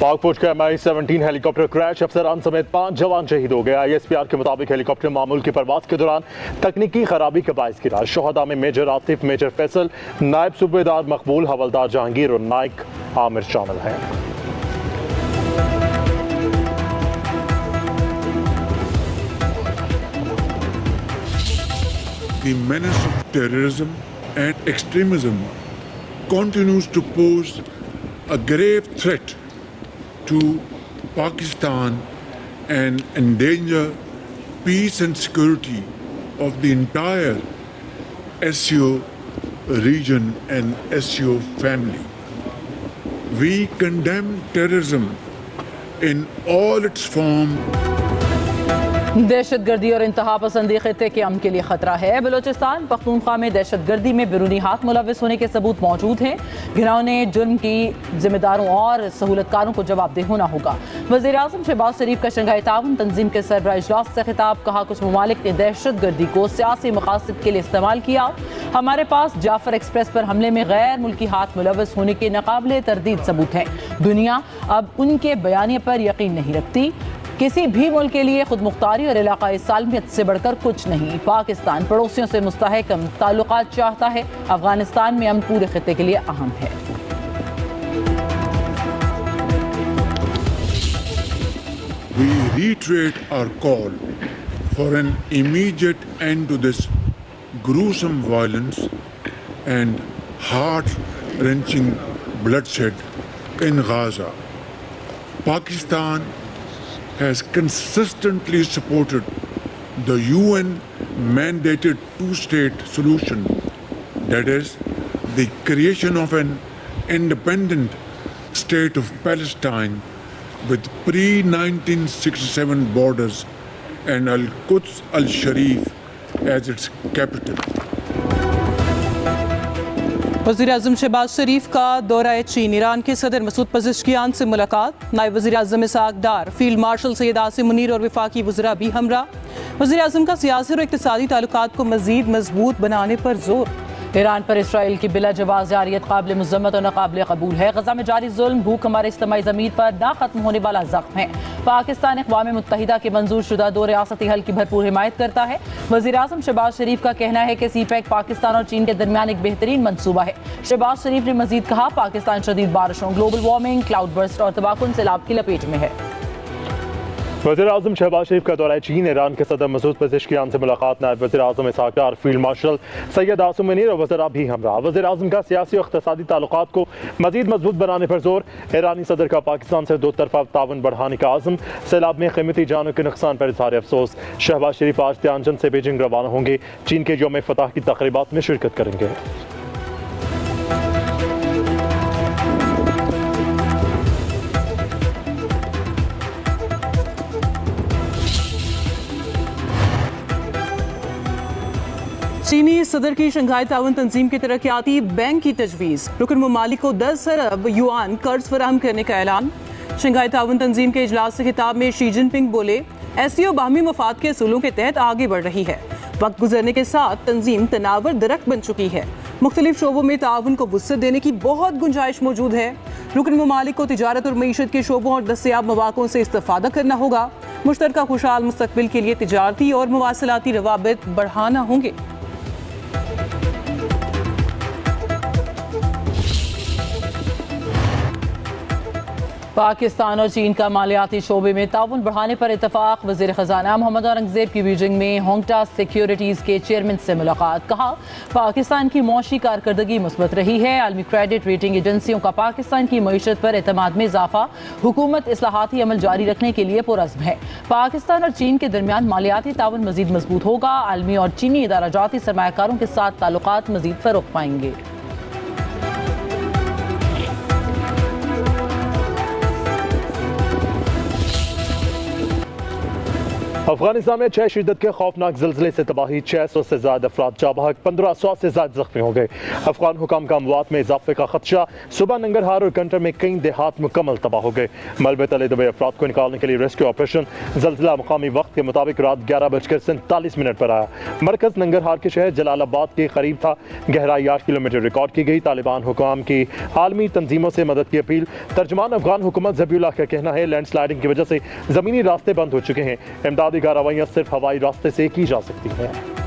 पाक फौज का MI-17 हेलीकॉप्टर क्रैश, अफसरान समेत 5 जवान शहीद हो गए। ISPR के मुताबिक हेलीकॉप्टर मामूल की परवाज के दौरान तकनीकी खराबी के बाइस गिरा। शोहदा में मेजर आतिफ, मेजर फैसल, नायब सूबेदार मकबूल, हवलदार जहांगीर और नाइक आमिर शामिल हैं। The menace of terrorism and extremism continues to pose a grave threat to Pakistan and endanger peace and security of the entire SCO region and SCO family. We condemn terrorism in all its forms. दहशतगर्दी और इंतहा पसंदी खित्ते के अमन के लिए खतरा है। बलोचिस्तान पख्तूनख्वा में दहशतगर्दी में बिरूनी हाथ मुलविस होने के सबूत मौजूद हैं। घिनौने जुर्म की जिम्मेदारों और सहूलतकारों को जवाबदेह होना होगा। वज़ीर आज़म शहबाज शरीफ का शंघाई ताउन तंजीम के सरबराह इजलास से खिताब। कहा, कुछ ममालिक ने दहशतगर्दी को सियासी मकासद के लिए इस्तेमाल किया। हमारे पास जाफर एक्सप्रेस पर हमले में गैर मुल्की हाथ मुलविस होने के नाकाबिले तरदीद सबूत हैं। दुनिया अब उनके बयानिए पर यकीन नहीं रखती। किसी भी मुल्क के लिए खुद मुख्तारी और इलाकाई सालमियत से बढ़कर कुछ नहीं। पाकिस्तान पड़ोसियों से मुस्तहकम ताल्लुकात चाहता है। अफगानिस्तान में अमन पूरे खित्ते के लिए अहम है। We reiterate our call for an immediate end to this gruesome violence and heart-wrenching bloodshed in Gaza. Pakistan has consistently supported the UN-mandated two-state solution, that is, the creation of an independent state of Palestine with pre-1967 borders and Al-Quds Al-Sharif as its capital. वज़ीर आज़म शहबाज शरीफ का दौरा चीन। Iran के सदर मसूद पज़ेश्कियान से मुलाकात। नायब वज़ीर आज़म इसहाक डार, फील्ड मार्शल सैयद आसिम मुनीर और वफाकी वज़रा भी हमरा। वज़ीर आज़म का सियासी और इक़्तिसादी ताल्लुकात को मज़ीद मजबूत बनाने पर जोर। ईरान पर इसराइल की बिला जवाज़ जारियत काबिल मुज़म्मत और नाकाबिल कबूल है। गज़ा में जारी जुल्म, भूख हमारे इज्तिमाई ज़मीन पर ना ख़त्म होने वाला ज़ख्म है। पाकिस्तान अक़वाम मुत्तहिदा के मंजूर शुदा दो रियासती हल की भरपूर हिमायत करता है। वज़ीर आज़म शहबाज शरीफ का कहना है कि CPEC पाकिस्तान और चीन के दरमियान एक बेहतरीन मनसूबा है। शहबाज शरीफ ने मजीद कहा, पाकिस्तान शदीद बारिशों, ग्लोबल वार्मिंग, क्लाउड बर्स्ट और तबाहकुन सैलाब की लपेट में है। वज़ीर आज़म शहबाज शरीफ का दौरा चीन। ईरान के सदर मसूद पज़ेश्कियान से मुलाकात। नायब वज़ीर आज़म इसहाक डार, फील्ड मार्शल सैयद आसिम मुनीर और वज़रा भी हमरा। वज़ीर आज़म का सियासी और इक़्तिसादी ताल्लुकात को मज़ीद मजबूत बनाने पर जोर। ईरानी सदर का पाकिस्तान से दो तरफा ताउन बढ़ाने का आज़म। सैलाब में कीमती जानों के नुकसान पर इज़हार अफसोस। शहबाज शरीफ आज त्यानजन से बीजिंग रवाना होंगे। चीन के यौम फतह की तक़रीबात में शिरकत करेंगे। चीनी सदर की शंघाई ताउन तंजीम की तरक्याती बैंक की तजवीज़। रुकन ममालिक को 10 अरब युआन कर्ज फराहम करने का ऐलान। शंघाई ताउन तंजीम के इजलास से खिताब में शी जिनपिंग बोले, SCO बाहमी मफाद के असूलों के तहत आगे बढ़ रही है। वक्त गुजरने के साथ तंजीम तनावर दरख्त बन चुकी है। मुख्तलिफ शोबों में ताउन को वुसअत देने की बहुत गुंजाइश मौजूद है। रुकन ममालिक को तिजारत और मईशत के शोबों और दस्तयाब मौक़ों से इस्तेफादा करना होगा। मुश्तरका खुशहाल मुस्तकबिल के लिए तिजारती और मवासलाती रवाबित बढ़ाना होंगे। पाकिस्तान और चीन का मालियाती शोबे में ताउन बढ़ाने पर इतफाक। वज़ीर ख़जाना मोहम्मद औरंगज़ेब की बीजिंग में होंगटा सिक्योरिटीज़ के चेयरमैन से मुलाकात। कहा, पाकिस्तान की मौशी कारकर्दगी मुस्बत रही है। आलमी क्रेडिट रेटिंग एजेंसियों का पाकिस्तान की मईशत पर एतमाद में इजाफा। हुकूमत इस्लाहाती अमल जारी रखने के लिए पुरज़्म है। पाकिस्तान और चीन के दरमियान मालियाती ताउन मज़ीद मजबूत होगा। आलमी और चीनी इदाराजाती सरमायाकारों के साथ ताल्लुकात मज़ीद फ़रोग़ पाएंगे। अफगानिस्तान में 6 शिद्दत के खौफनाक ज़िलज़ले से तबाही, 600 से ज़्यादा अफराद जाँ बहक, 1500 से ज़्यादा जख्मी हो गए। अफगान हुकाम का अमवात में इजाफे का खदशा, सुबह नंगरहार और कंटर में कई देहात मुकम्मल तबाह हो गए। मलबे तले दबे अफराद को निकालने के लिए रेस्क्यू ऑपरेशन। ज़िलज़ला मुकामी वक्त के मुताबिक रात 11:47 पर आया। मरकज़ नंगरहार के शहर जलालाबाद के करीब था। गहराई 8 किलोमीटर रिकॉर्ड की गई। तालिबान हुकाम की आलमी तंजीमों से मदद की अपील। तर्जमान अफगान हुकूमत ज़बीउल्लाह का कहना है लैंडस्लाइडिंग की वजह से ज़मीनी रास्ते बंद हो चुके हैं। इमदादी कार्रवाइयाँ सिर्फ हवाई रास्ते से की जा सकती हैं।